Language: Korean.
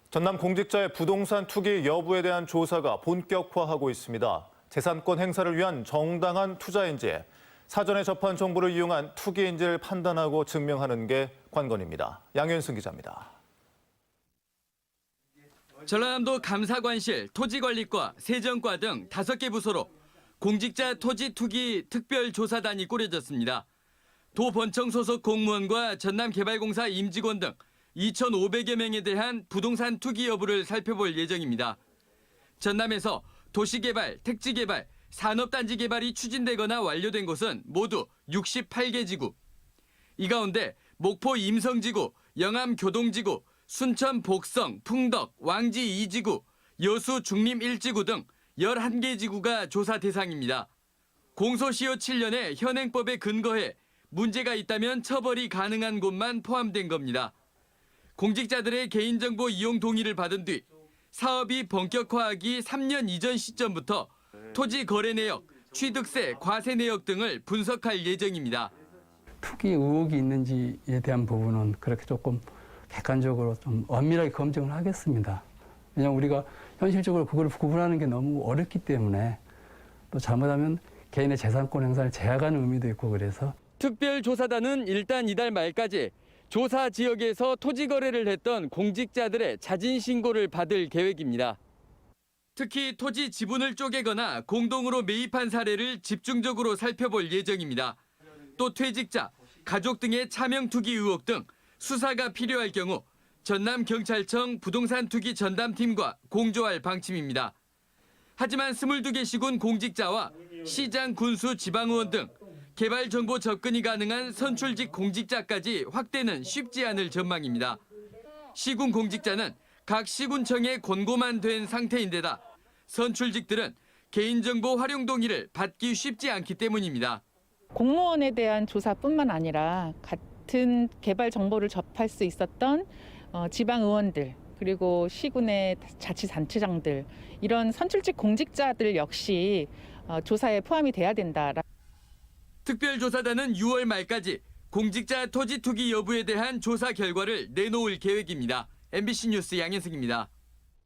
전남 공직자의 부동산 투기 여부에 대한 조사가 본격화하고 있습니다. 재산권 행사를 위한 정당한 투자인지, 사전에 접한 정보를 이용한 투기인지를 판단하고 증명하는 게 관건입니다. 양현승 기자입니다. 전라남도 감사관실, 토지관리과, 세정과 등 5개 부서로 공직자 토지 투기 특별조사단이 꾸려졌습니다. 도번청 소속 공무원과 전남개발공사 임직원 등 2,500여 명에 대한 부동산 투기 여부를 살펴볼 예정입니다. 전남에서 도시개발, 택지개발, 산업단지 개발이 추진되거나 완료된 곳은 모두 68개 지구. 이 가운데 목포 임성지구, 영암 교동지구, 순천 복성, 풍덕, 왕지 2지구, 여수 중림 1지구 등 11개 지구가 조사 대상입니다. 공소시효 7년의 현행법에 근거해 문제가 있다면 처벌이 가능한 곳만 포함된 겁니다. 공직자들의 개인정보 이용 동의를 받은 뒤 사업이 본격화하기 3년 이전 시점부터 토지 거래 내역, 취득세, 과세 내역 등을 분석할 예정입니다. 투기 의혹이 있는지에 대한 부분은 그렇게 조금 객관적으로 좀 엄밀하게 검증을 하겠습니다. 왜냐하면 우리가 현실적으로 그걸 구분하는 게 너무 어렵기 때문에 또 잘못하면 개인의 재산권 행사를 제약하는 의미도 있고 그래서 특별조사단은 일단 이달 말까지 조사 지역에서 토지 거래를 했던 공직자들의 자진 신고를 받을 계획입니다. 특히 토지 지분을 쪼개거나 공동으로 매입한 사례를 집중적으로 살펴볼 예정입니다. 또 퇴직자, 가족 등의 차명 투기 의혹 등 수사가 필요할 경우 전남경찰청 부동산 투기 전담팀과 공조할 방침입니다. 하지만 22개 시군 공직자와 시장, 군수, 지방의원 등 개발 정보 접근이 가능한 선출직 공직자까지 확대는 쉽지 않을 전망입니다. 시군 공직자는 각 시군청에 권고만 된 상태인데다 선출직들은 개인정보 활용 동의를 받기 쉽지 않기 때문입니다. 공무원에 대한 조사뿐만 아니라 같은 개발 정보를 접할 수 있었던 지방 의원들 그리고 시군의 자치단체장들 이런 선출직 공직자들 역시 조사에 포함이 돼야 된다. 특별조사단은 6월 말까지 공직자 토지 투기 여부에 대한 조사 결과를 내놓을 계획입니다. MBC 뉴스 양현승입니다.